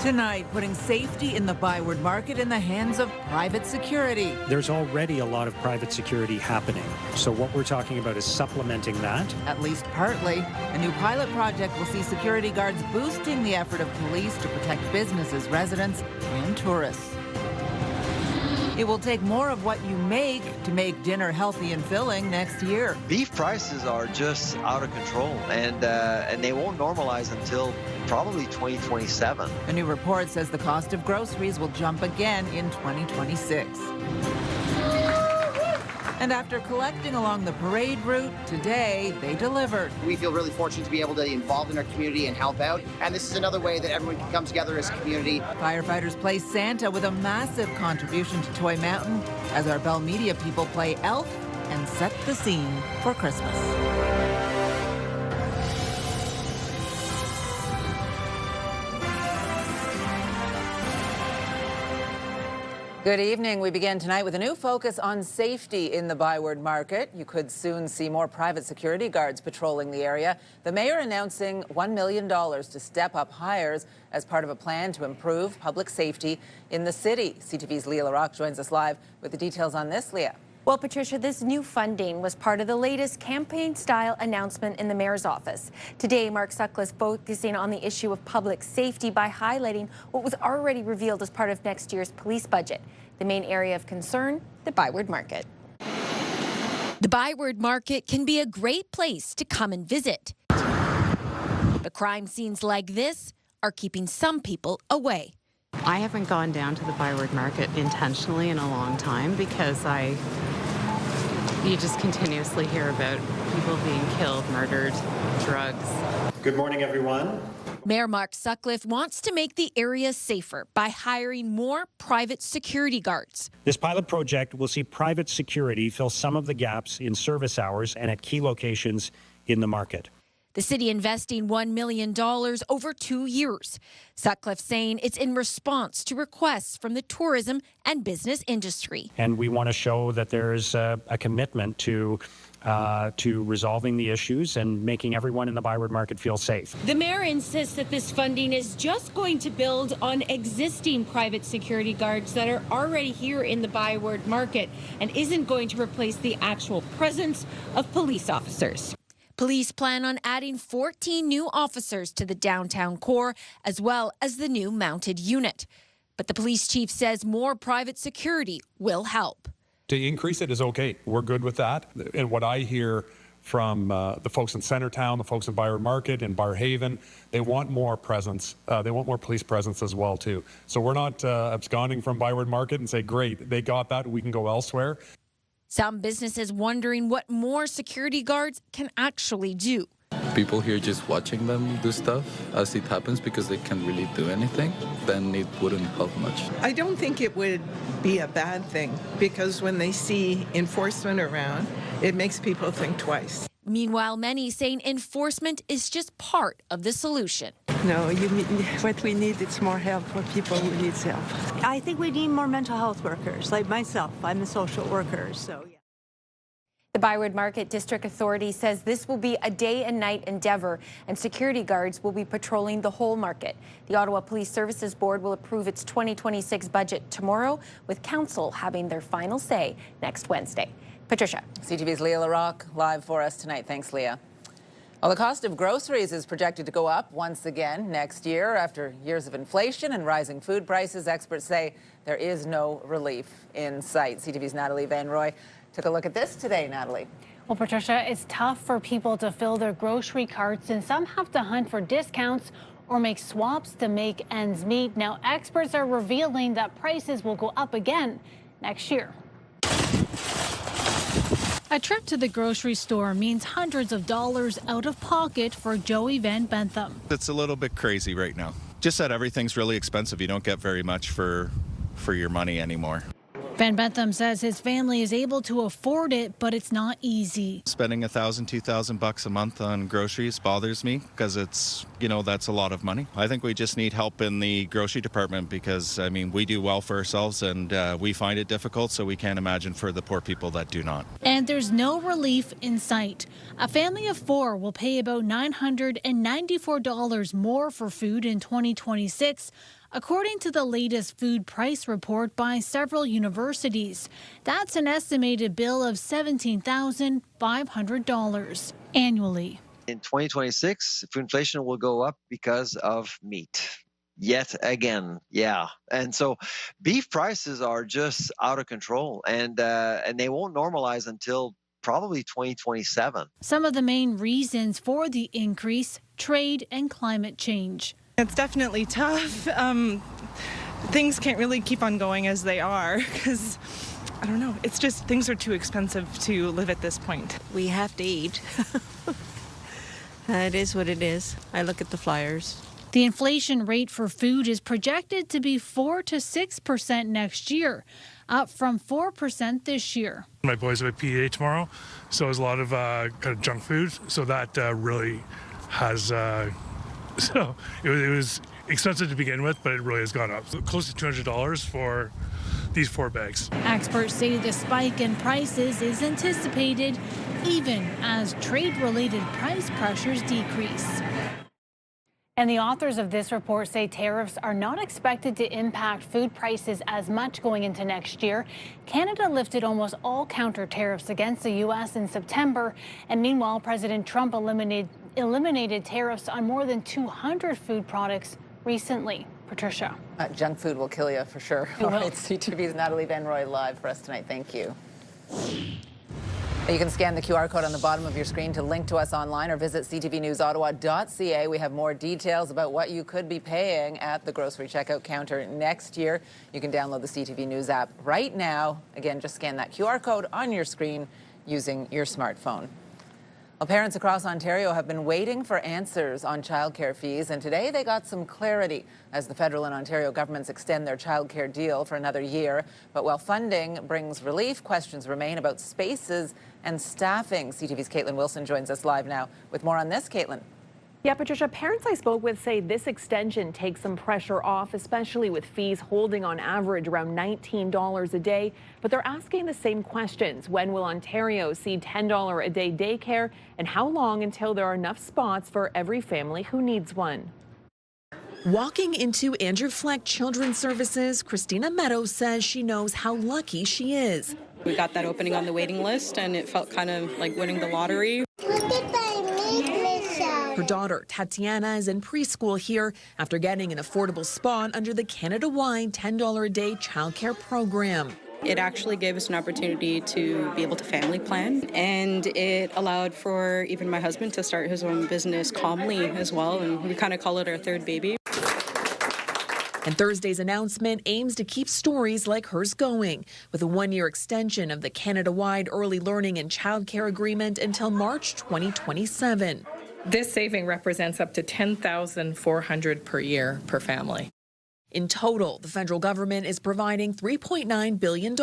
Tonight, putting safety in the ByWard Market in the hands of private security. There's already a lot of private security happening. So what we're talking about is supplementing that. At least partly. A new pilot project will see security guards boosting the effort of police to protect businesses, residents, and tourists. It will take more of what you make to make dinner healthy and filling next year. Beef prices are just out of control, and they won't normalize until probably 2027. A new report says the cost of groceries will jump again in 2026. And after collecting along the parade route, today they delivered. We feel really fortunate to be able to be involved in our community and help out. And this is another way that everyone can come together as a community. Firefighters play Santa with a massive contribution to Toy Mountain as our Bell Media people play Elf and set the scene for Christmas. Good evening. We begin tonight with a new focus on safety in the ByWard Market. You could soon see more private security guards patrolling the area. The mayor announcing $1 million to step up hires as part of a plan to improve public safety in the city. CTV's Leah LaRocque joins us live with the details on this. Leah. Well, Patricia, this new funding was part of the latest campaign-style announcement in the mayor's office. Today, Mark Sutcliffe focusing on the issue of public safety by highlighting what was already revealed as part of next year's police budget. The main area of concern, the ByWard Market. The ByWard Market can be a great place to come and visit. But crime scenes like this are keeping some people away. I haven't gone down to the ByWard Market intentionally in a long time because you just continuously hear about people being killed, murdered, drugs. Good morning, everyone. Mayor Mark Sutcliffe wants to make the area safer by hiring more private security guards. This pilot project will see private security fill some of the gaps in service hours and at key locations in the market. The city investing $1 million over 2 years. Sutcliffe saying it's in response to requests from the tourism and business industry. And we want to show that there's a commitment to resolving the issues and making everyone in the ByWard Market feel safe. The mayor insists that this funding is just going to build on existing private security guards that are already here in the ByWard Market and isn't going to replace the actual presence of police officers. Police plan on adding 14 new officers to the downtown core, as well as the new mounted unit. But the police chief says more private security will help. To increase it is okay. We're good with that. And what I hear from the folks in Centertown, the folks in ByWard Market and Barrhaven, they want more presence. They want more police presence as well, too. So we're not absconding from ByWard Market and say, great, they got that, we can go elsewhere. Some businesses wondering what more security guards can actually do. People here just watching them do stuff as it happens because they can't really do anything, then it wouldn't help much. I don't think it would be a bad thing because when they see enforcement around, it makes people think twice. Meanwhile, many saying enforcement is just part of the solution. No, what we need is more help for people who need help. I think we need more mental health workers, like myself. I'm a social worker, so yeah. The ByWard Market District Authority says this will be a day and night endeavor, and security guards will be patrolling the whole market. The Ottawa Police Services Board will approve its 2026 budget tomorrow, with council having their final say next Wednesday. Patricia. CTV's Leah LaRocque live for us tonight. Thanks, Leah. Well, the cost of groceries is projected to go up once again next year. After years of inflation and rising food prices, experts say there is no relief in sight. CTV's Natalie Van Roy took a look at this today. Natalie. Well, Patricia, it's tough for people to fill their grocery carts, and some have to hunt for discounts or make swaps to make ends meet. Now, experts are revealing that prices will go up again next year. A trip to the grocery store means hundreds of dollars out of pocket for Joey Van Bentham. It's a little bit crazy right now. Just that everything's really expensive. You don't get very much for your money anymore. Van Bentham says his family is able to afford it, but it's not easy. Spending $1,000, $2,000 a month on groceries bothers me because it's, that's a lot of money. I think we just need help in the grocery department because, we do well for ourselves and we find it difficult, so we can't imagine for the poor people that do not. And there's no relief in sight. A family of 4 will pay about $994 more for food in 2026. according to the latest food price report by several universities. That's an estimated bill of $17,500 annually. In 2026, food inflation will go up because of meat. Yet again, yeah. And so beef prices are just out of control, and they won't normalize until probably 2027. Some of the main reasons for the increase: trade and climate change. It's definitely tough. Things can't really keep on going as they are because, I don't know, it's just things are too expensive to live at this point. We have to eat. It is what it is. I look at the flyers. The inflation rate for food is projected to be 4 to 6% next year, up from 4% this year. My boys have a PA tomorrow, so there's a lot of kind of junk food. So that really has, so it was expensive to begin with, but it really has gone up. So close to $200 for these 4 bags. Experts say the spike in prices is anticipated even as trade-related price pressures decrease. And the authors of this report say tariffs are not expected to impact food prices as much going into next year. Canada lifted almost all counter tariffs against the U.S. in September. And meanwhile, President Trump eliminated tariffs on more than 200 food products recently. Patricia. Junk food will kill you for sure. All right, CTV's Natalie Van Roy live for us tonight. Thank you. You can scan the QR code on the bottom of your screen to link to us online or visit ctvnewsottawa.ca. We have more details about what you could be paying at the grocery checkout counter next year. You can download the CTV News app right now. Again, just scan that QR code on your screen using your smartphone. Well, parents across Ontario have been waiting for answers on childcare fees, and today they got some clarity as the federal and Ontario governments extend their childcare deal for another year. But while funding brings relief, questions remain about spaces and staffing. CTV's Caitlin Wilson joins us live now with more on this. Caitlin. Yeah, Patricia, parents I spoke with say this extension takes some pressure off, especially with fees holding on average around $19 a day. But they're asking the same questions. When will Ontario see $10 a day daycare? And how long until there are enough spots for every family who needs one? Walking into Andrew Fleck Children's Services, Christina Meadows says she knows how lucky she is. We got that opening on the waiting list, and it felt kind of like winning the lottery. Her daughter, Tatiana, is in preschool here after getting an affordable spot under the Canada-wide $10 a day childcare program. It actually gave us an opportunity to be able to family plan, and it allowed for even my husband to start his own business calmly as well, and we kind of call it our third baby. And Thursday's announcement aims to keep stories like hers going, with a one-year extension of the Canada-wide early learning and childcare agreement until March 2027. This saving represents up to $10,400 per year per family. In total, the federal government is providing $3.9 billion,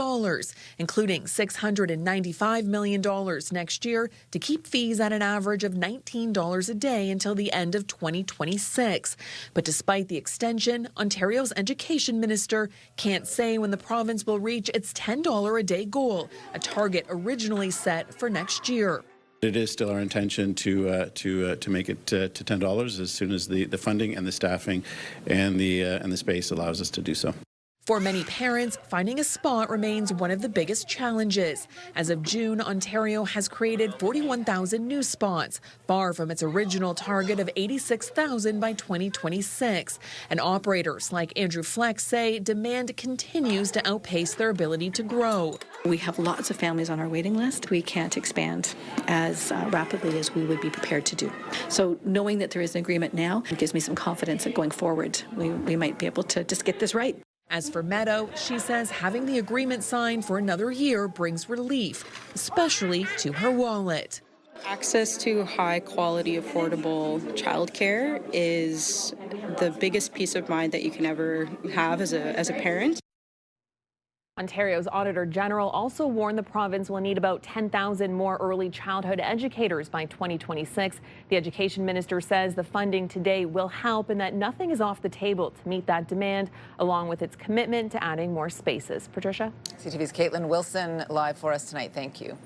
including $695 million next year to keep fees at an average of $19 a day until the end of 2026. But despite the extension, Ontario's education minister can't say when the province will reach its $10 a day goal, a target originally set for next year. It is still our intention to make it to $10 as soon as the funding and the staffing and the space allows us to do so. For many parents, finding a spot remains one of the biggest challenges. As of June, Ontario has created 41,000 new spots, far from its original target of 86,000 by 2026. And operators like Andrew Fleck say demand continues to outpace their ability to grow. We have lots of families on our waiting list. We can't expand as rapidly as we would be prepared to do. So knowing that there is an agreement now gives me some confidence that going forward, we might be able to just get this right. As for Meadow, she says having the agreement signed for another year brings relief, especially to her wallet. Access to high-quality, affordable childcare is the biggest peace of mind that you can ever have as a parent. Ontario's Auditor General also warned the province will need about 10,000 more early childhood educators by 2026. The education minister says the funding today will help and that nothing is off the table to meet that demand, along with its commitment to adding more spaces. Patricia? CTV's Caitlin Wilson live for us tonight. Thank you.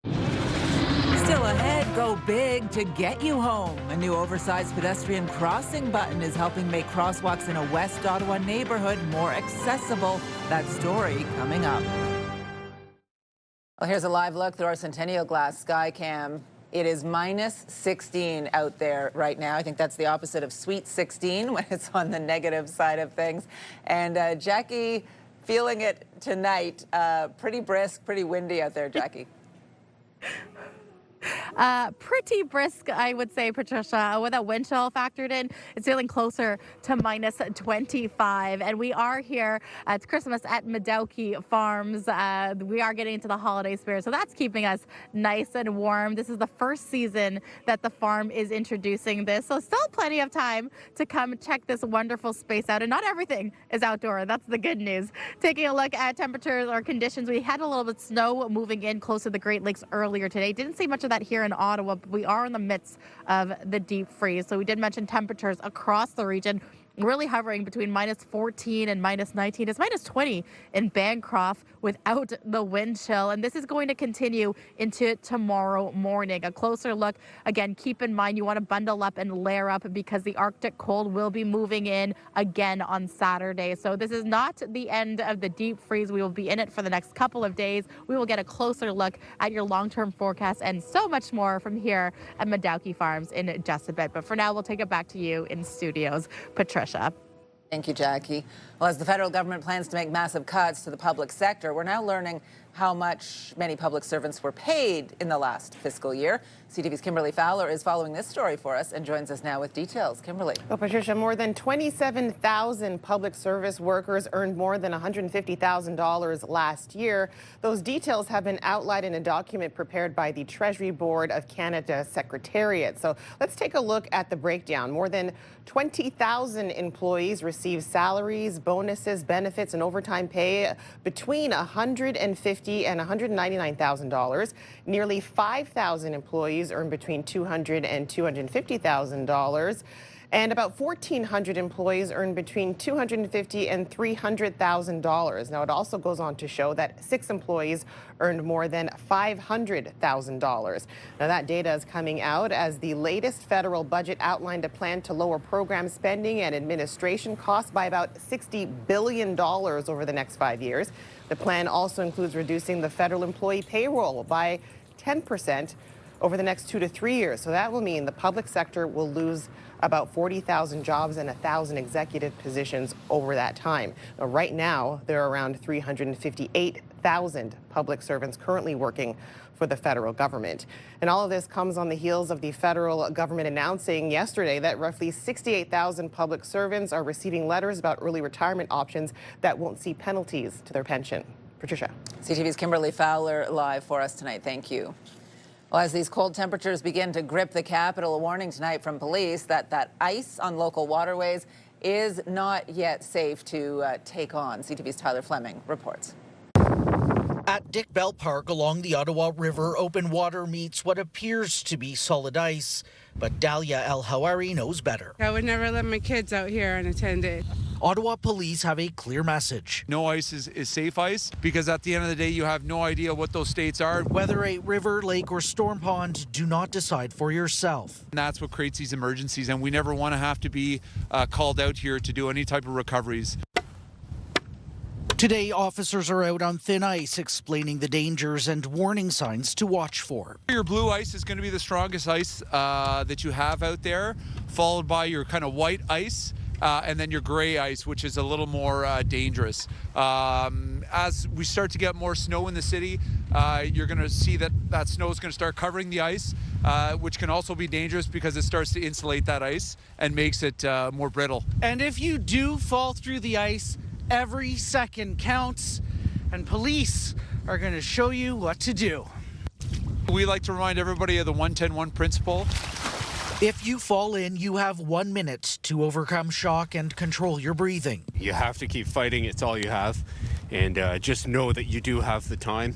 Still ahead, Go big to get you home. A new oversized pedestrian crossing button is helping make crosswalks in a West Ottawa neighborhood more accessible. That story coming up. Well, here's a live look through our Centennial Glass sky cam. It is minus 16 out there right now. I think that's the opposite of sweet 16 when it's on the negative side of things. And Jackie, feeling it tonight. Pretty brisk, pretty windy out there, Jackie. Pretty brisk, I would say, Patricia. With that wind chill factored in, it's feeling closer to minus 25. And we are here. It's Christmas at Madowi Farms. We are getting into the holiday spirit, so that's keeping us nice and warm. This is the first season that the farm is introducing this, so still plenty of time to come check this wonderful space out. And not everything is outdoor. That's the good news. Taking a look at temperatures or conditions, we had a little bit of snow moving in close to the Great Lakes earlier today. Didn't see much of that here in Ottawa, but we are in the midst of the deep freeze. So we did mention temperatures across the region really hovering between minus 14 and minus 19. It's minus 20 in Bancroft without the wind chill. And this is going to continue into tomorrow morning. A closer look. Again, keep in mind you want to bundle up and layer up because the Arctic cold will be moving in again on Saturday. So this is not the end of the deep freeze. We will be in it for the next couple of days. We will get a closer look at your long-term forecast and so much more from here at Madowi Farms in just a bit. But for now, we'll take it back to you in studios. Patricia. Thank you, Jackie. Well, as the federal government plans to make massive cuts to the public sector, we're now learning how much many public servants were paid in the last fiscal year. CTV's Kimberly Fowler is following this story for us and joins us now with details. Kimberly. Well, Patricia, more than 27,000 public service workers earned more than $150,000 last year. Those details have been outlined in a document prepared by the Treasury Board of Canada Secretariat. So let's take a look at the breakdown. More than 20,000 employees receive salaries, bonuses, benefits, and overtime pay between $150,000 and $199,000. Nearly 5,000 employees earn between $200,000 and $250,000. And about 1,400 employees earn between $250,000 and $300,000. Now, it also goes on to show that 6 employees earned more than $500,000. Now, that data is coming out as the latest federal budget outlined a plan to lower program spending and administration costs by about $60 billion over the next 5 years. The plan also includes reducing the federal employee payroll by 10% over the next 2 to 3 years. So that will mean the public sector will lose about 40,000 jobs and 1,000 executive positions over that time. Now, right now, there are around 358,000 public servants currently working for the federal government. And all of this comes on the heels of the federal government announcing yesterday that roughly 68,000 public servants are receiving letters about early retirement options that won't see penalties to their pension. Patricia. CTV's Kimberly Fowler live for us tonight. Thank you. Well, as these cold temperatures begin to grip the capital, a warning tonight from police that ice on local waterways is not yet safe to take on. CTV's Tyler Fleming reports. At Dick Bell Park along the Ottawa River, open water meets what appears to be solid ice. But Dalia El-Hawari knows better. I would never let my kids out here unattended. Ottawa police have a clear message. No ice is safe ice because at the end of the day, you have no idea what those states are. Whether a river, lake, or storm pond, do not decide for yourself. And that's what creates these emergencies, and we never want to have to be called out here to do any type of recoveries. Today, officers are out on thin ice explaining the dangers and warning signs to watch for. Your blue ice is going to be the strongest ice that you have out there, followed by your kind of white ice, and then your gray ice, which is a little more dangerous. As we start to get more snow in the city, you're going to see that snow is going to start covering the ice, which can also be dangerous because it starts to insulate that ice and makes it more brittle. And if you do fall through the ice, every second counts, and police are going to show you what to do. We like to remind everybody of the 1-10-1 principle. If you fall in, you have 1 minute to overcome shock and control your breathing. You have to keep fighting. It's all you have. And just know that you do have the time.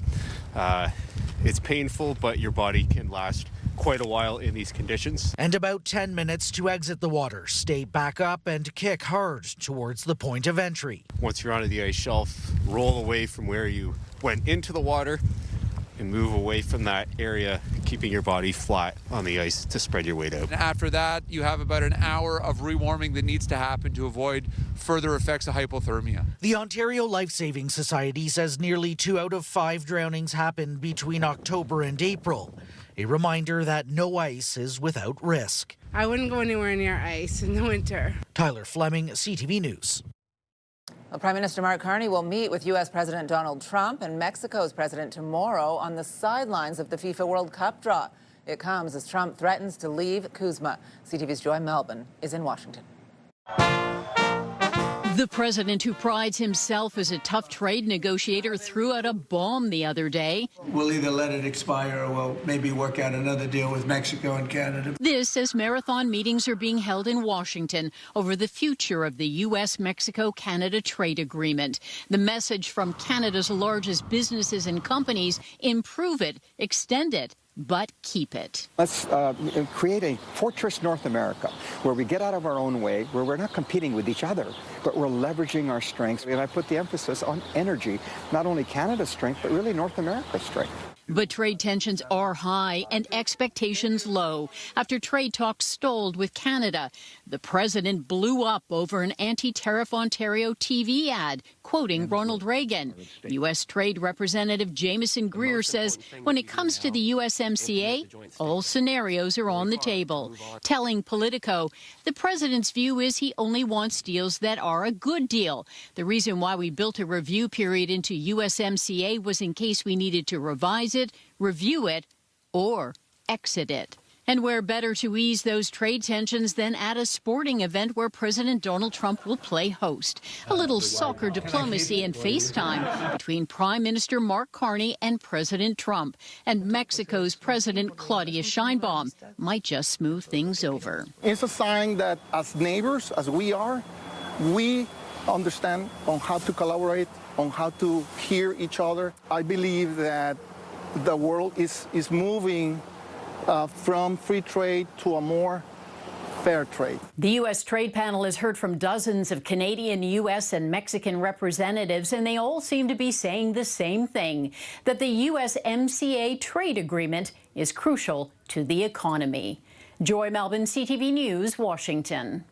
It's painful, but your body can last quite a while in these conditions. And about 10 minutes to exit the water. Stay back up and kick hard towards the point of entry. Once you're onto the ice shelf, roll away from where you went into the water and move away from that area, keeping your body flat on the ice to spread your weight out. After that, you have about an hour of rewarming that needs to happen to avoid further effects of hypothermia. The Ontario Life Saving Society says nearly 2 out of 5 drownings happened between October and April. A reminder that no ice is without risk. I wouldn't go anywhere near ice in the winter. Tyler Fleming, CTV News. Well, Prime Minister Mark Carney will meet with U.S. President Donald Trump and Mexico's president tomorrow on the sidelines of the FIFA World Cup draw. It comes as Trump threatens to leave Kuzma. CTV's Joy Melbourne is in Washington. The president, who prides himself as a tough trade negotiator, threw out a bomb the other day. We'll either let it expire or we'll maybe work out another deal with Mexico and Canada. This as marathon meetings are being held in Washington over the future of the U.S.-Mexico-Canada trade agreement. The message from Canada's largest businesses and companies: improve it, extend it, but keep it. Let's create a fortress North America where we get out of our own way, where we're not competing with each other, but we're leveraging our strengths. And I put the emphasis on energy, not only Canada's strength, but really North America's strength. But trade tensions are high and expectations low after trade talks stalled with Canada. The president blew up over an anti-tariff Ontario TV ad, quoting Ronald Reagan. U.S. Trade Representative Jameson Greer says when it comes to the USMCA, all scenarios are on the table. Telling Politico, the president's view is he only wants deals that are a good deal. The reason why we built a review period into USMCA was in case we needed to revise it, review it, or exit it. And where better to ease those trade tensions than at a sporting event where President Donald Trump will play host. A little soccer diplomacy and FaceTime between Prime Minister Mark Carney and President Trump. And Mexico's President Claudia Sheinbaum might just smooth things over. It's a sign that as neighbors, as we are, we understand on how to collaborate, on how to hear each other. I believe that the world is moving from free trade to a more fair trade. The U.S. Trade Panel has heard from dozens of Canadian, U.S. and Mexican representatives, and they all seem to be saying the same thing, that the USMCA trade agreement is crucial to the economy. Joy Melbourne, CTV News, Washington.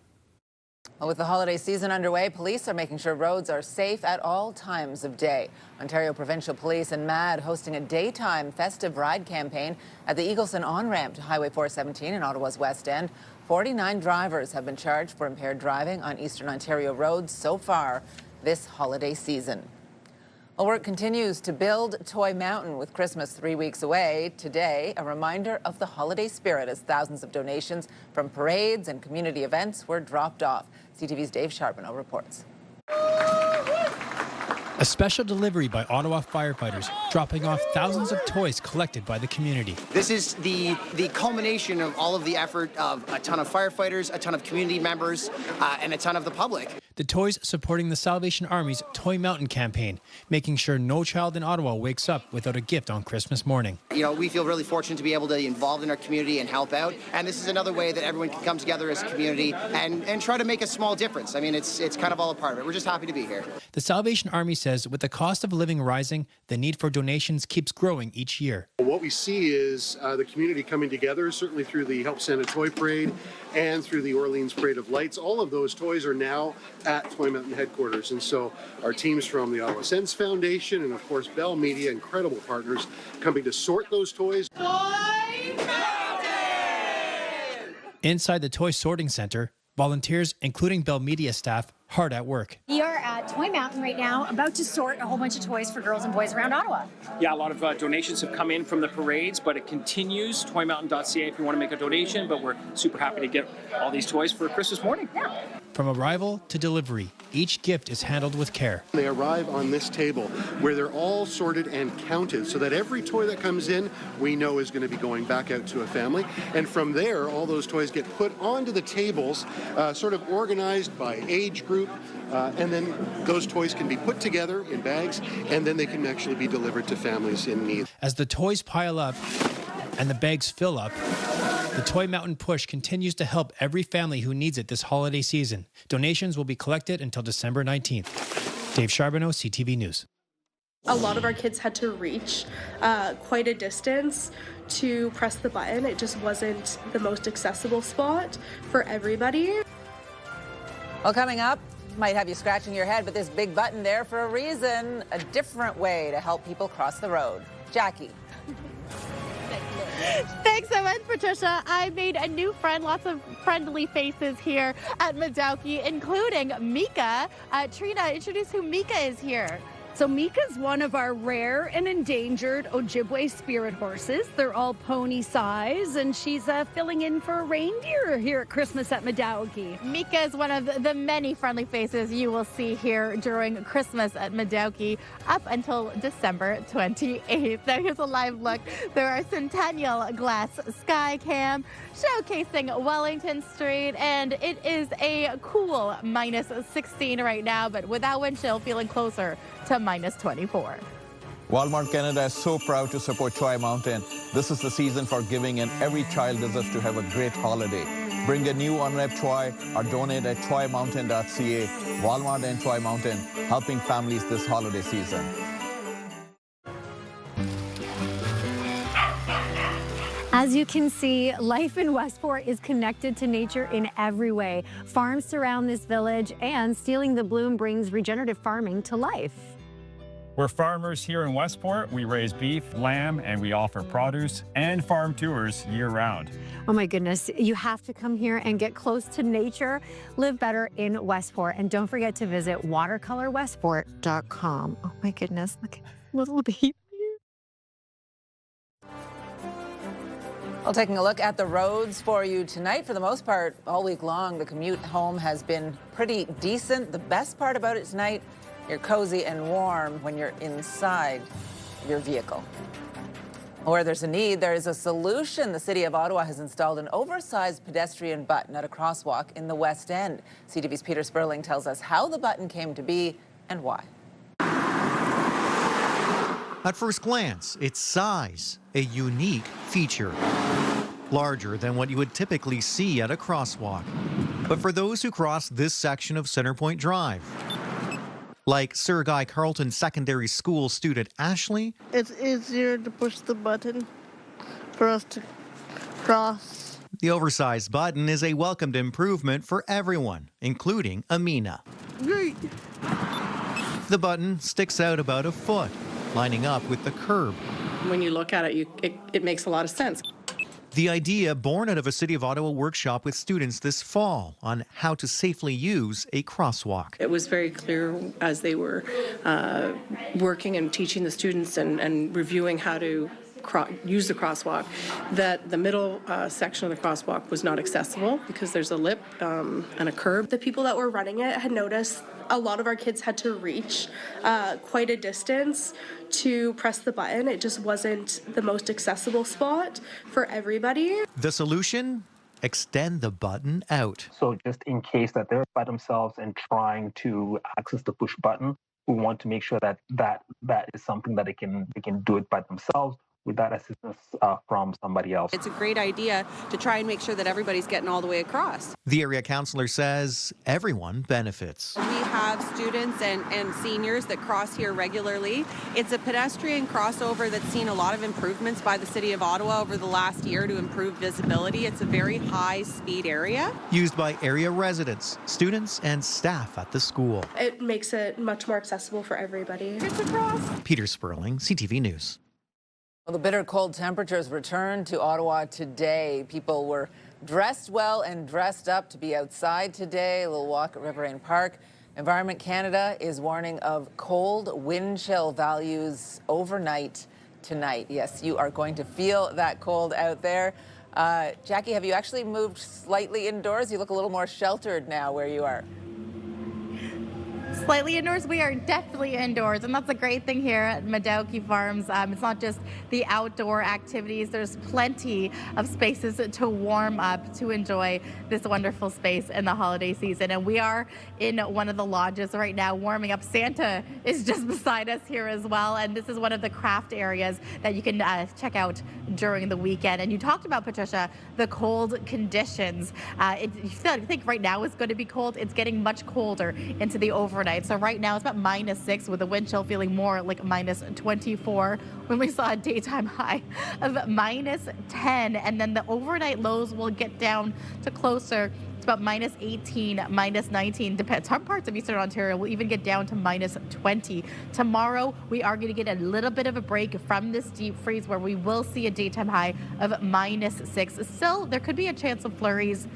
Well, with the holiday season underway, police are making sure roads are safe at all times of day. Ontario Provincial Police and MAD hosting a daytime festive ride campaign at the Eagleson on-ramp to Highway 417 in Ottawa's West End. 49 drivers have been charged for impaired driving on Eastern Ontario roads so far this holiday season. Well, work continues to build Toy Mountain with Christmas 3 weeks away. Today, a reminder of the holiday spirit as thousands of donations from parades and community events were dropped off. CTV's Dave Charbonneau reports. A special delivery by Ottawa firefighters, dropping off thousands of toys collected by the community. This is the culmination of all of the effort of a ton of firefighters, a ton of community members, and a ton of the public. The toys supporting the Salvation Army's Toy Mountain campaign, making sure no child in Ottawa wakes up without a gift on Christmas morning. You know, we feel really fortunate to be able to be involved in our community and help out. And this is another way that everyone can come together as a community and try to make a small difference. I mean, it's kind of all a part of it. We're just happy to be here. The Salvation Army says with the cost of living rising, the need for donations keeps growing each year. What we see is the community coming together, certainly through the Help Santa Toy Parade and through the Orleans Parade of Lights. All of those toys are now at Toy Mountain headquarters. And so our teams from the Ottawa Sense Foundation and, of course, Bell Media, incredible partners, coming to sort those toys. Inside the Toy Sorting Center, volunteers, including Bell Media staff, hard at work. We are at Toy Mountain right now, about to sort a whole bunch of toys for girls and boys around Ottawa. Yeah, a lot of donations have come in from the parades, but it continues. ToyMountain.ca if you want to make a donation, but we're super happy to get all these toys for Christmas morning. Yeah. From arrival to delivery, each gift is handled with care. They arrive on this table where they're all sorted and counted so that every toy that comes in, we know is going to be going back out to a family. And from there, all those toys get put onto the tables, sort of organized by age group, and then those toys can be put together in bags, and then they can actually be delivered to families in need. As the toys pile up and the bags fill up, the Toy Mountain push continues to help every family who needs it this holiday season. Donations will be collected until December 19th. Dave Charbonneau, CTV News. A lot of our kids had to reach quite a distance to press the button. It just wasn't the most accessible spot for everybody. Well, coming up, might have you scratching your head, but this big button there for a reason, a different way to help people cross the road. Jackie. Thanks so much, Patricia. I made a new friend, lots of friendly faces here at Madowi, including Mika. Trina, introduce who Mika is here. So Mika's one of our rare and endangered Ojibwe spirit horses. They're all pony size, and she's filling in for a reindeer here at Christmas at Madowi. Mika is one of the many friendly faces you will see here during Christmas at Madowi up until December 28th. Now here's a live look through our Centennial Glass Sky Cam showcasing Wellington Street, and it is a cool minus 16 right now, but without wind chill, feeling closer to minus 24. Walmart Canada is so proud to support Troy Mountain. This is the season for giving, and every child deserves to have a great holiday. Bring a new unwrapped Troy or donate at troymountain.ca. Walmart and Troy Mountain, helping families this holiday season. As you can see, life in Westport is connected to nature in every way. Farms surround this village, and Stealing the Bloom brings regenerative farming to life. We're farmers here in Westport. We raise beef, lamb, and we offer produce and farm tours year-round. Oh my goodness, you have to come here and get close to nature. Live better in Westport. And don't forget to visit watercolorwestport.com. Oh my goodness, look at this little baby. Well, taking a look at the roads for you tonight. For the most part, all week long, the commute home has been pretty decent. The best part about it tonight, you're cozy and warm when you're inside your vehicle. Where there's a need, there is a solution. The City of Ottawa has installed an oversized pedestrian button at a crosswalk in the West End. CTV's Peter Sperling tells us how the button came to be and why. At first glance, its size, a unique feature. Larger than what you would typically see at a crosswalk. But for those who cross this section of Centrepoint Drive, like Sir Guy Carleton Secondary School student Ashley, it's easier to push the button for us to cross. The oversized button is a welcomed improvement for everyone, including Amina. Great. The button sticks out about a foot, lining up with the curb. When you look at it, it makes a lot of sense. The idea born out of a City of Ottawa workshop with students this fall on how to safely use a crosswalk. It was very clear as they were working and teaching the students and reviewing how to use the crosswalk, that the middle section of the crosswalk was not accessible because there's a lip and a curb. The people that were running it had noticed a lot of our kids had to reach quite a distance to press the button. It just wasn't the most accessible spot for everybody. The solution? Extend the button out. So just in case that they're by themselves and trying to access the push button, we want to make sure that that is something that they can do it by themselves without assistance from somebody else. It's a great idea to try and make sure that everybody's getting all the way across. The area councillor says everyone benefits. We have students and seniors that cross here regularly. It's a pedestrian crossover that's seen a lot of improvements by the City of Ottawa over the last year to improve visibility. It's a very high-speed area. Used by area residents, students, and staff at the school. It makes it much more accessible for everybody. It's across. Peter Sperling, CTV News. Well, the bitter cold temperatures returned to Ottawa today. People were dressed well and dressed up to be outside today. A little walk at Riverine Park. Environment Canada is warning of cold wind chill values overnight tonight. Yes, you are going to feel that cold out there. Jackie, have you actually moved slightly indoors? You look a little more sheltered now where you are. Slightly indoors, we are definitely indoors, and that's a great thing here at Madowi Farms. It's not just the outdoor activities. There's plenty of spaces to warm up, to enjoy this wonderful space in the holiday season. And we are in one of the lodges right now warming up. Santa is just beside us here as well, and this is one of the craft areas that you can check out during the weekend. And you talked about, Patricia, the cold conditions. You think right now it's going to be cold. It's getting much colder into the overnight overnight. So right now it's about -6 with the wind chill feeling more like -24 when we saw a daytime high of -10. And then the overnight lows will get down to closer. It's about -18, -19. Depends. Some parts of Eastern Ontario will even get down to -20. Tomorrow, we are going to get a little bit of a break from this deep freeze where we will see a daytime high of -6. Still, there could be a chance of flurries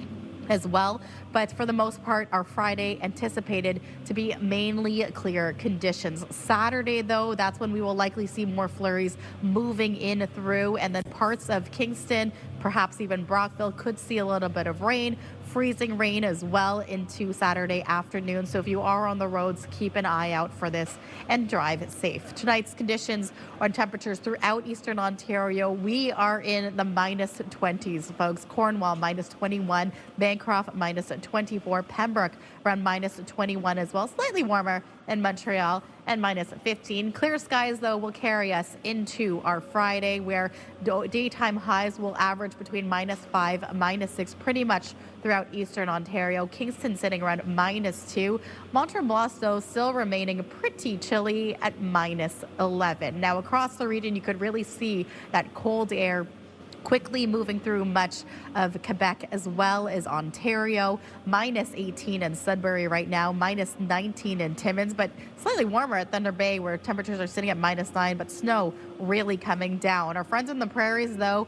as well, but for the most part, our Friday anticipated to be mainly clear conditions. Saturday, though, that's when we will likely see more flurries moving in through, and then parts of Kingston, perhaps even Brockville, could see a little bit of rain. Freezing rain as well into Saturday afternoon. So if you are on the roads, keep an eye out for this and drive safe. Tonight's conditions on temperatures throughout Eastern Ontario, we are in the -20s, folks. Cornwall -21, Bancroft -24, Pembroke around -21 as well. Slightly warmer in Montreal and -15. Clear skies, though, will carry us into our Friday, where daytime highs will average between -5, -6 pretty much throughout Eastern Ontario. Kingston sitting around -2. Mont-Tremblant, though, still remaining pretty chilly at -11. Now, across the region, you could really see that cold air quickly moving through much of Quebec as well as Ontario. -18 in Sudbury right now, -19 in Timmins, but slightly warmer at Thunder Bay where temperatures are sitting at -9, but snow really coming down. Our friends in the prairies, though,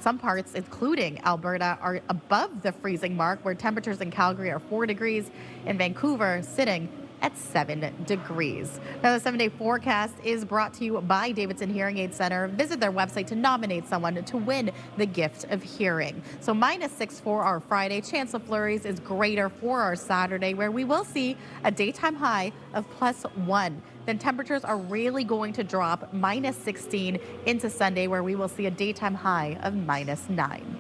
some parts, including Alberta, are above the freezing mark, where temperatures in Calgary are 4 degrees, in Vancouver sitting at 7 degrees. Now, the 7-day forecast is brought to you by Davidson Hearing Aid Center. Visit their website to nominate someone to win the gift of hearing. So -6 for our Friday. Chance of flurries is greater for our Saturday, where we will see a daytime high of +1. Then temperatures are really going to drop -16 into Sunday, where we will see a daytime high of -9.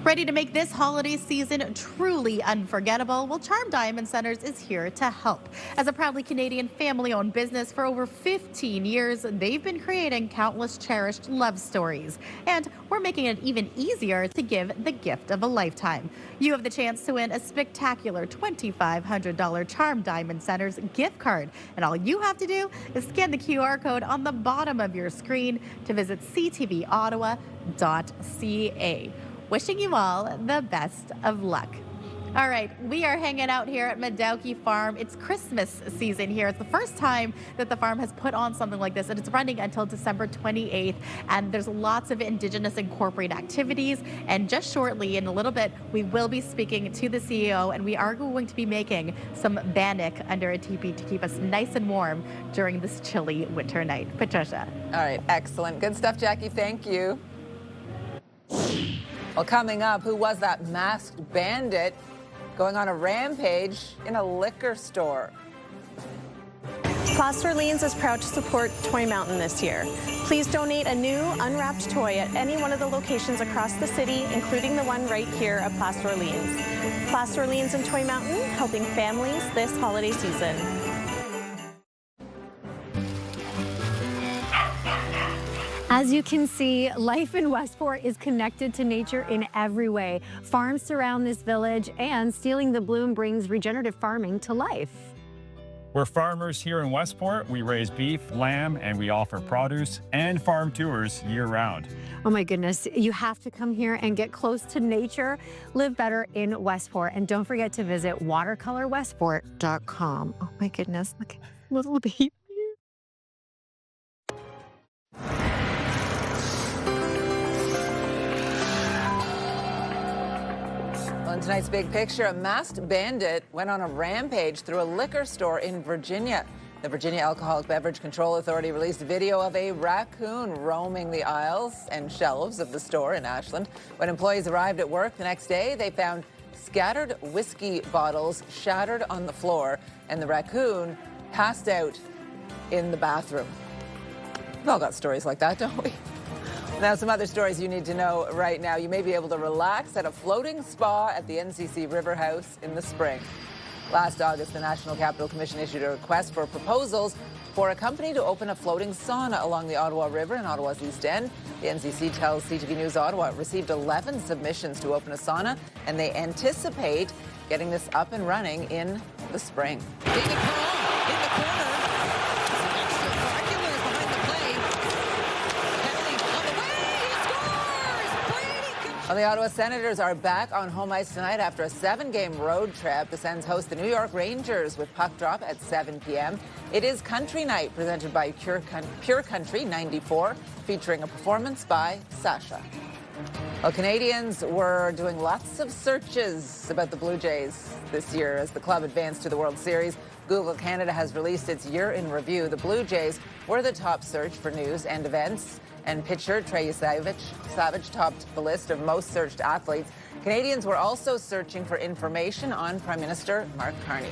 Ready to make this holiday season truly unforgettable? Well, Charm Diamond Centers is here to help. As a proudly Canadian family-owned business for over 15 years, they've been creating countless cherished love stories. And we're making it even easier to give the gift of a lifetime. You have the chance to win a spectacular $2,500 Charm Diamond Centers gift card. And all you have to do is scan the QR code on the bottom of your screen to visit ctvottawa.ca. Wishing you all the best of luck. All right, we are hanging out here at Madowi Farm. It's Christmas season here. It's the first time that the farm has put on something like this, and it's running until December 28th. And there's lots of Indigenous incorporated activities. And just shortly, in a little bit, we will be speaking to the CEO, and we are going to be making some bannock under a teepee to keep us nice and warm during this chilly winter night. Patricia. All right, excellent. Good stuff, Jackie. Thank you. Well, coming up, who was that masked bandit going on a rampage in a liquor store? Plaster Orleans is proud to support Toy Mountain this year. Please donate a new unwrapped toy at any one of the locations across the city, including the one right here at Plaster Orleans. Plaster Orleans and Toy Mountain, helping families this holiday season. As you can see, life in Westport is connected to nature in every way. Farms surround this village, and Stealing the Bloom brings regenerative farming to life. We're farmers here in Westport. We raise beef, lamb, and we offer produce and farm tours year-round. Oh my goodness, you have to come here and get close to nature. Live better in Westport. And don't forget to visit watercolorwestport.com. Oh my goodness, look at little baby. Well, in tonight's big picture, a masked bandit went on a rampage through a liquor store in Virginia. The Virginia Alcoholic Beverage Control Authority released video of a raccoon roaming the aisles and shelves of the store in Ashland. When employees arrived at work the next day, they found scattered whiskey bottles shattered on the floor, and the raccoon passed out in the bathroom. We've all got stories like that, don't we? Now, some other stories you need to know right now. You may be able to relax at a floating spa at the NCC River House in the spring. Last August, the National Capital Commission issued a request for proposals for a company to open a floating sauna along the Ottawa River in Ottawa's East End. The NCC tells CTV News Ottawa it received 11 submissions to open a sauna, and they anticipate getting this up and running in the spring. Well, the Ottawa Senators are back on home ice tonight after a 7-game road trip. The Sens host the New York Rangers with puck drop at 7 p.m. It is Country Night presented by Pure Country 94, featuring a performance by Sasha. Well, Canadians were doing lots of searches about the Blue Jays this year as the club advanced to the World Series. Google Canada has released its year in review. The Blue Jays were the top search for news and events, and pitcher Trey Savage topped the list of most searched athletes. Canadians were also searching for information on Prime Minister Mark Carney.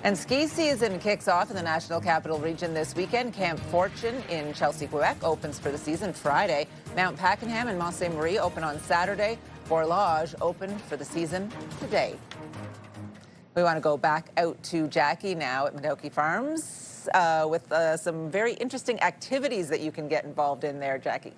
And ski season kicks off in the National Capital Region this weekend. Camp Fortune in Chelsea, Quebec opens for the season Friday. Mount Pakenham and Mont Ste. Marie open on Saturday. Borlage opened for the season today. We want to go back out to Jackie now at Madowi Farms with some very interesting activities that you can get involved in there, Jackie.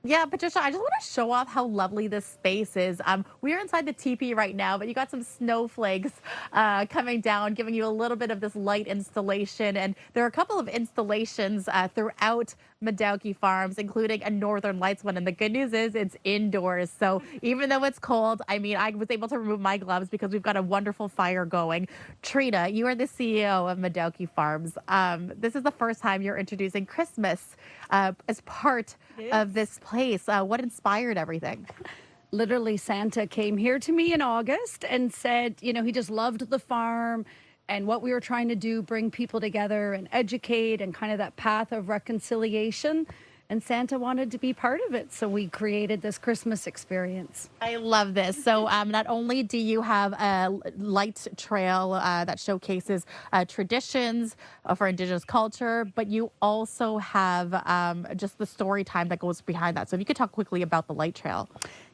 Yeah, Patricia, I just want to show off how lovely this space is. We are inside the teepee right now, but you got some snowflakes coming down, giving you a little bit of this light installation. And there are a couple of installations throughout Madowi Farms, including a Northern Lights one. And the good news is it's indoors. So even though it's cold, I mean, I was able to remove my gloves because we've got a wonderful fire going. Trina, you are the CEO of Madowi Farms. This is the first time you're introducing Christmas as part of this place. What inspired everything? Literally, Santa came here to me in August and said, you know, he just loved the farm and what we were trying to do, bring people together and educate and kind of that path of reconciliation. And Santa wanted to be part of it, so we created this Christmas experience. I love this. So not only do you have a light trail that showcases traditions for Indigenous culture, but you also have just the story time that goes behind that. So if you could talk quickly about the light trail.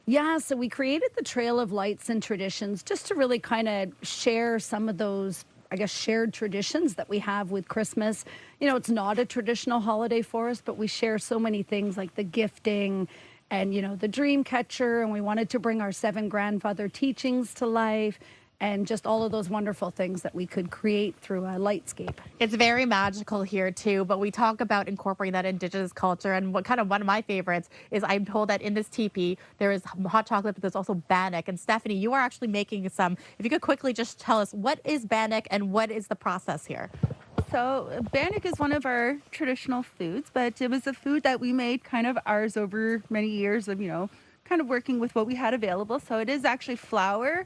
Yeah, so we created the Trail of Lights and Traditions just to really kind of share some of those, I guess, shared traditions that we have with Christmas. You know, it's not a traditional holiday for us, but we share so many things like the gifting and, you know, the dream catcher. And we wanted to bring our 7 grandfather teachings to life and just all of those wonderful things that we could create through a lightscape. It's very magical here too, but we talk about incorporating that Indigenous culture. And one of my favorites is I'm told that in this teepee, there is hot chocolate, but there's also bannock. And Stephanie, you are actually making some. If you could quickly just tell us, what is bannock and what is the process here? So bannock is one of our traditional foods, but it was a food that we made kind of ours over many years of, you know, kind of working with what we had available. So it is actually flour,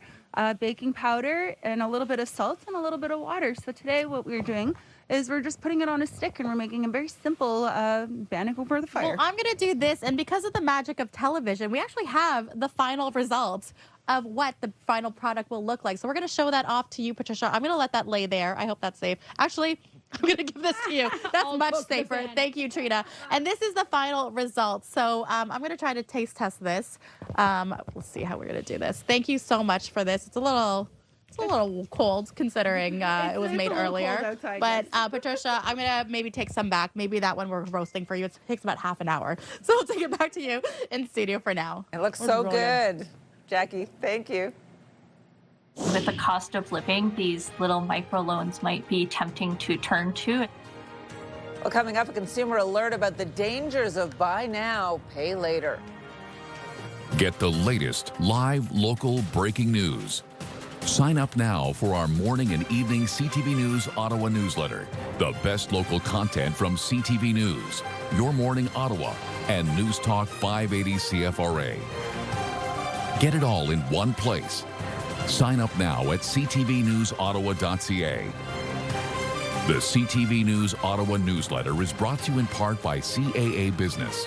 baking powder, and a little bit of salt and a little bit of water. So today what we're doing is we're just putting it on a stick and we're making a very simple bannock over the fire. Well, I'm going to do this, and because of the magic of television, we actually have the final results of what the final product will look like. So we're going to show that off to you, Patricia. I'm going to let that lay there. I hope that's safe. Actually, I'm going to give this to you. That's much safer. Thank you, Trina. And this is the final result. So I'm going to try to taste test this. We'll see how we're going to do this. Thank you so much for this. It's a little cold considering it was made earlier. But Patricia, I'm going to maybe take some back. Maybe that one we're roasting for you. It takes about half an hour. So we'll take it back to you in studio for now. It looks so good. Jackie, thank you. With the cost of living, these little microloans might be tempting to turn to. Well, coming up, a consumer alert about the dangers of buy now, pay later. Get the latest live local breaking news. Sign up now for our morning and evening CTV News Ottawa newsletter. The best local content from CTV News, Your Morning Ottawa, and News Talk 580 CFRA. Get it all in one place. Sign up now at ctvnewsottawa.ca. The CTV News Ottawa newsletter is brought to you in part by CAA Business.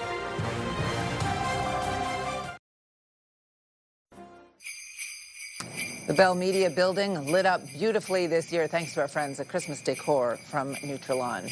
The Bell Media building lit up beautifully this year thanks to our friends at Christmas Decor from Nutrilon.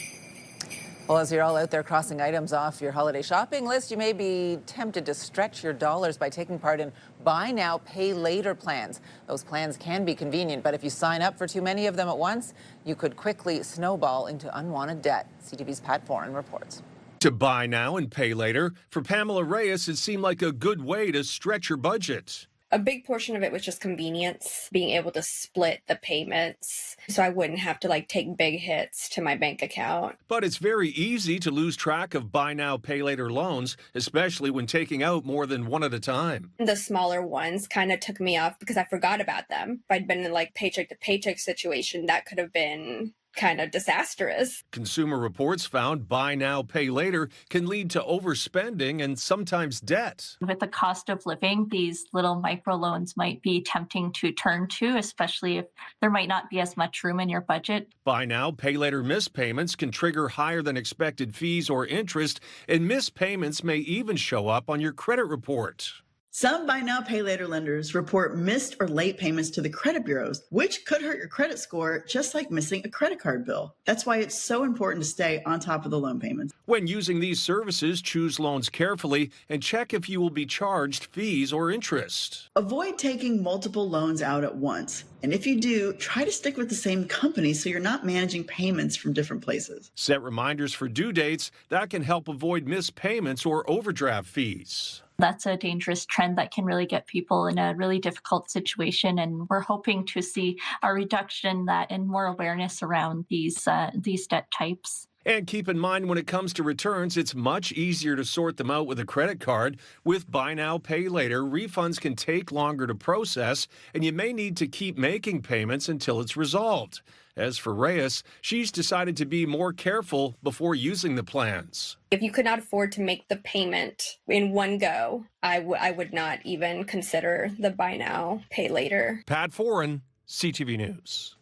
Well, as you're all out there crossing items off your holiday shopping list, you may be tempted to stretch your dollars by taking part in buy now, pay later plans. Those plans can be convenient, but if you sign up for too many of them at once, you could quickly snowball into unwanted debt. CTV's Pat Foran reports. To buy now and pay later, for Pamela Reyes, it seemed like a good way to stretch her budget. A big portion of it was just convenience, being able to split the payments so I wouldn't have to take big hits to my bank account. But it's very easy to lose track of buy now, pay later loans, especially when taking out more than one at a time. The smaller ones kind of took me off because I forgot about them. If I'd been in paycheck to paycheck situation, that could have been kind of disastrous. Consumer Reports found buy now, pay later can lead to overspending and sometimes debt. With the cost of living, these little microloans might be tempting to turn to, especially if there might not be as much room in your budget. Buy now, pay later missed payments can trigger higher than expected fees or interest, and missed payments may even show up on your credit report. Some buy now, pay later lenders report missed or late payments to the credit bureaus, which could hurt your credit score, just like missing a credit card bill. That's why it's so important to stay on top of the loan payments. When using these services, choose loans carefully and check if you will be charged fees or interest. Avoid taking multiple loans out at once. And if you do, try to stick with the same company so you're not managing payments from different places. Set reminders for due dates. That can help avoid missed payments or overdraft fees. That's a dangerous trend that can really get people in a really difficult situation. And we're hoping to see a reduction in that and more awareness around these debt types. And keep in mind, when it comes to returns, it's much easier to sort them out with a credit card. With buy now, pay later, refunds can take longer to process, and you may need to keep making payments until it's resolved. As for Reyes, she's decided to be more careful before using the plans. If you could not afford to make the payment in one go, I would not even consider the buy now, pay later. Pat Foran, CTV News.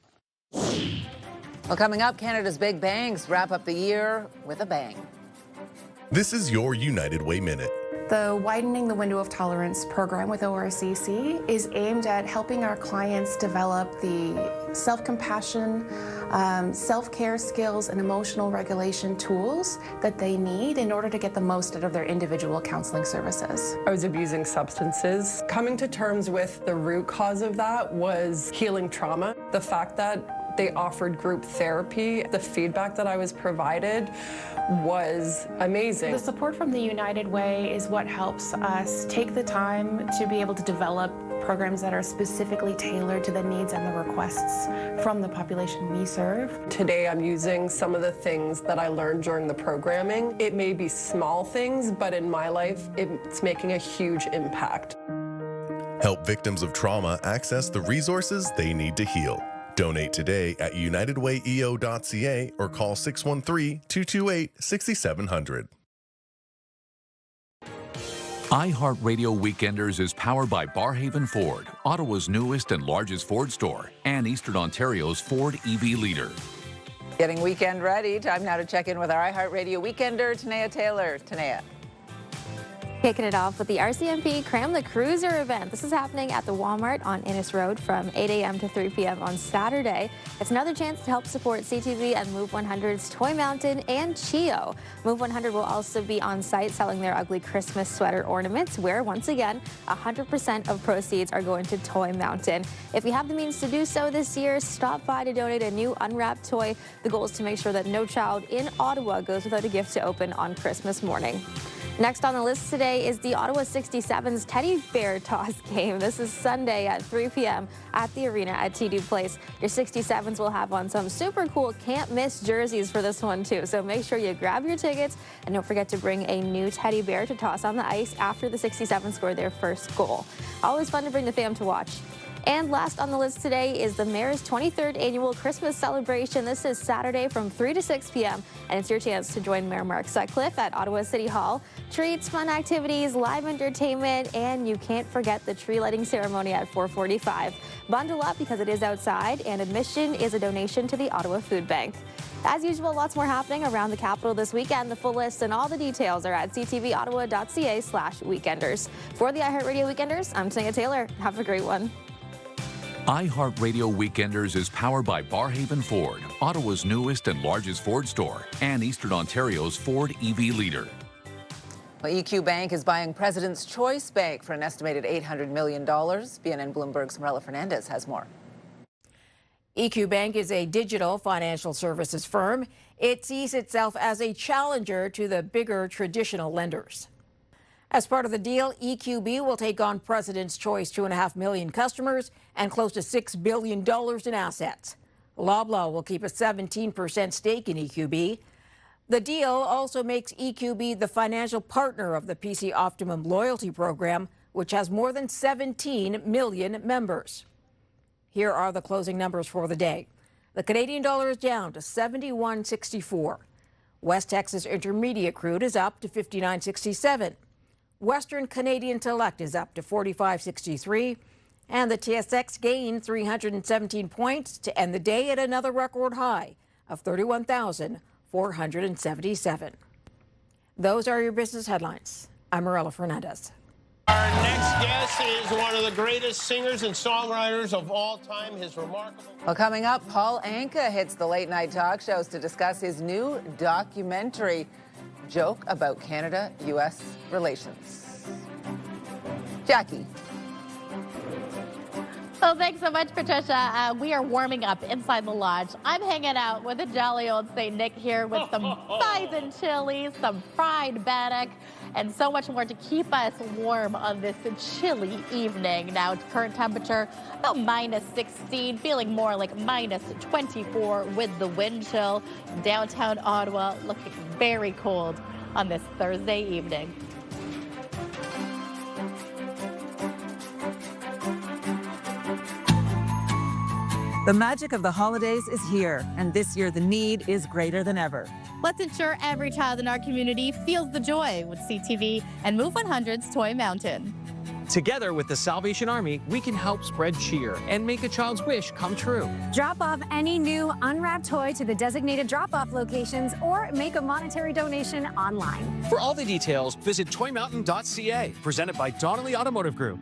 Well, coming up, Canada's big banks wrap up the year with a bang. This is your United Way Minute. The Widening the Window of Tolerance program with ORCC is aimed at helping our clients develop the self-compassion, self-care skills, and emotional regulation tools that they need in order to get the most out of their individual counseling services. I was abusing substances. Coming to terms with the root cause of that was healing trauma. The fact that they offered group therapy, the feedback that I was provided was amazing. The support from the United Way is what helps us take the time to be able to develop programs that are specifically tailored to the needs and the requests from the population we serve. Today I'm using some of the things that I learned during the programming. It may be small things, but in my life, it's making a huge impact. Help victims of trauma access the resources they need to heal. Donate today at unitedwayeo.ca or call 613-228-6700. iHeartRadio Weekenders is powered by Barhaven Ford, Ottawa's newest and largest Ford store, and Eastern Ontario's Ford EV leader. Getting weekend ready. Time now to check in with our iHeartRadio Weekender, Tanea Taylor. Tanea. Kicking it off with the RCMP Cram the Cruiser event. This is happening at the Walmart on Innes Road from 8 a.m. to 3 p.m. on Saturday. It's another chance to help support CTV and Move 100's Toy Mountain and Chio. Move 100 will also be on site selling their ugly Christmas sweater ornaments, where once again, 100% of proceeds are going to Toy Mountain. If you have the means to do so this year, stop by to donate a new unwrapped toy. The goal is to make sure that no child in Ottawa goes without a gift to open on Christmas morning. Next on the list today is the Ottawa 67's Teddy Bear Toss game. This is Sunday at 3 p.m. at the arena at TD Place. Your 67s will have on some super cool can't-miss jerseys for this one, too. So make sure you grab your tickets, and don't forget to bring a new teddy bear to toss on the ice after the 67s score their first goal. Always fun to bring the fam to watch. And last on the list today is the Mayor's 23rd Annual Christmas Celebration. This is Saturday from 3 to 6 p.m. And it's your chance to join Mayor Mark Sutcliffe at Ottawa City Hall. Treats, fun activities, live entertainment, and you can't forget the tree lighting ceremony at 4:45. Bundle up because it is outside, and admission is a donation to the Ottawa Food Bank. As usual, lots more happening around the capital this weekend. The full list and all the details are at ctvottawa.ca/weekenders. For the iHeartRadio Weekenders, I'm Tanea Taylor. Have a great one. iHeartRadio Weekenders is powered by Barhaven Ford, Ottawa's newest and largest Ford store, and Eastern Ontario's Ford EV leader. Well, EQ Bank is buying President's Choice Bank for an estimated $800 million. BNN Bloomberg's Marilla Fernandez has more. EQ Bank is a digital financial services firm. It sees itself as a challenger to the bigger traditional lenders. As part of the deal, EQB will take on President's Choice 2.5 million customers and close to $6 billion in assets. Loblaw will keep a 17% stake in EQB. The deal also makes EQB the financial partner of the PC Optimum loyalty program, which has more than 17 million members. Here are the closing numbers for the day. The Canadian dollar is down to 71.64. West Texas Intermediate crude is up to 59.67. Western Canadian Select is up to 45.63. And the TSX gained 317 points to end the day at another record high of 31,477. Those are your business headlines. I'm Marella Fernandez. Our next guest is one of the greatest singers and songwriters of all time. His remarkable... Well, coming up, Paul Anka hits the late-night talk shows to discuss his new documentary, Joke About Canada-U.S. Relations. Jackie. Well, thanks so much, Patricia. We are warming up inside the lodge. I'm hanging out with a jolly old St. Nick here with some bison chili, some fried bannock, and so much more to keep us warm on this chilly evening. Now, current temperature about -16, feeling more like -24 with the wind chill. Downtown Ottawa looking very cold on this Thursday evening. The magic of the holidays is here, and this year the need is greater than ever. Let's ensure every child in our community feels the joy with CTV and Move 100's Toy Mountain. Together with the Salvation Army, we can help spread cheer and make a child's wish come true. Drop off any new unwrapped toy to the designated drop-off locations or make a monetary donation online. For all the details, visit toymountain.ca, presented by Donnelly Automotive Group.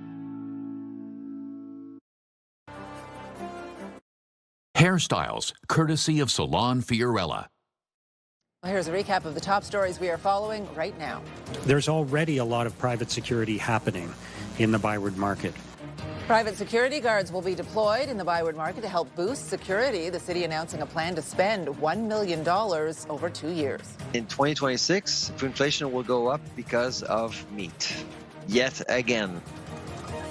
Hairstyles, courtesy of Salon Fiorella. Well, here's a recap of the top stories we are following right now. There's already a lot of private security happening in the ByWard Market. Private security guards will be deployed in the ByWard Market to help boost security. The city announcing a plan to spend $1 million over 2 years. In 2026, inflation will go up because of meat. Yet again.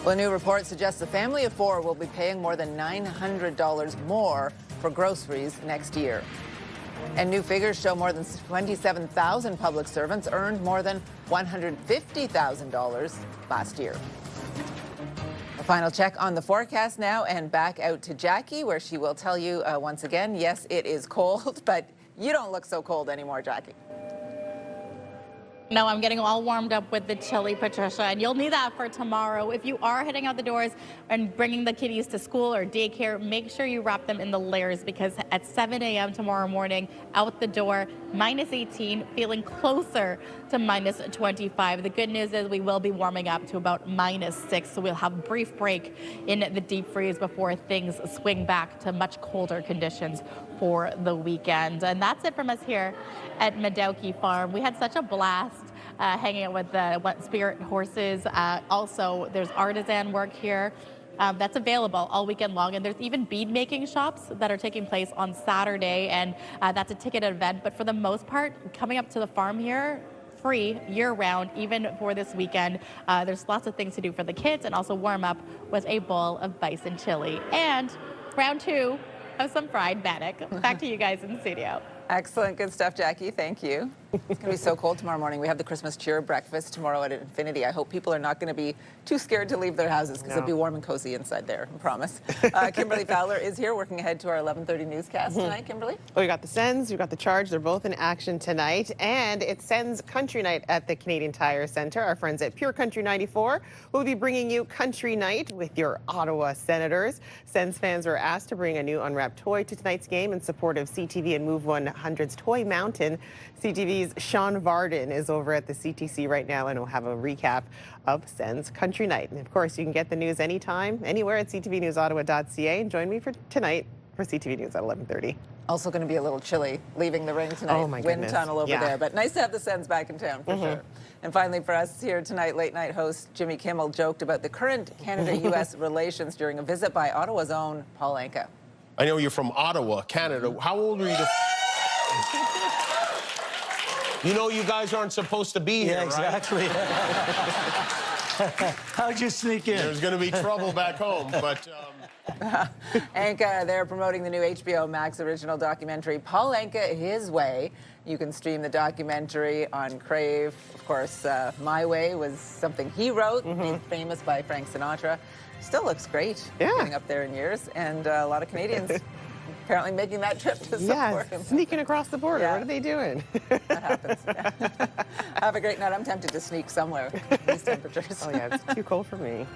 Well, a new report suggests a family of 4 will be paying more than $900 more for groceries next year. And new figures show more than 27,000 public servants earned more than $150,000 last year. A final check on the forecast now, and back out to Jackie, where she will tell you once again, yes, it is cold, but you don't look so cold anymore, Jackie. No, I'm getting all warmed up with the chili, Patricia, and you'll need that for tomorrow. If you are heading out the doors and bringing the kiddies to school or daycare, make sure you wrap them in the layers, because at 7 a.m. tomorrow morning, out the door, -18, feeling closer to -25. The good news is we will be warming up to about -6, so we'll have a brief break in the deep freeze before things swing back to much colder conditions for the weekend. And that's it from us here at Madowi Farm. We had such a blast hanging out with the spirit horses. Also, there's artisan work here that's available all weekend long. And there's even bead making shops that are taking place on Saturday. And that's a ticketed event. But for the most part, coming up to the farm here, free year-round, even for this weekend. There's lots of things to do for the kids, and also warm up with a bowl of bison chili. And round 2 of some fried bannock. Back to you guys in the studio. Excellent. Good stuff, Jackie. Thank you. It's going to be so cold tomorrow morning. We have the Christmas cheer breakfast tomorrow at Infinity. I hope people are not going to be too scared to leave their houses, because it'll be warm and cozy inside there, I promise. Kimberly Fowler is here working ahead to our 11:30 newscast tonight. Kimberly? Well, we got the Sens, we got the Charge. They're both in action tonight. And it's Sens Country Night at the Canadian Tire Centre. Our friends at Pure Country 94 will be bringing you Country Night with your Ottawa Senators. Sens fans were asked to bring a new unwrapped toy to tonight's game in support of CTV and Move 100's Toy Mountain. CTV's Sean Varden is over at the CTC right now, and we'll have a recap of Sens Country Night. And of course, you can get the news anytime, anywhere at ctvnewsottawa.ca. And join me for tonight for CTV News at 11:30. Also going to be a little chilly leaving the ring tonight. Oh, my Wind goodness. tunnel over Yeah. there. But nice to have the Sens back in town, for sure. And finally, for us here tonight, late night host Jimmy Kimmel joked about the current Canada-U.S. relations during a visit by Ottawa's own Paul Anka. I know you're from Ottawa, Canada. How old were you? You know you guys aren't supposed to be here, exactly. right? How'd you sneak in? There's going to be trouble back home, but... Anka, they're promoting the new HBO Max original documentary, Paul Anka, His Way. You can stream the documentary on Crave. Of course, My Way was something he wrote, made famous by Frank Sinatra. Still looks great, getting up there in years, and a lot of Canadians apparently making that trip to support him. Sneaking across the border. What are they doing? That happens. Have a great night. I'm tempted to sneak somewhere with these temperatures. Oh, yeah, it's too cold for me.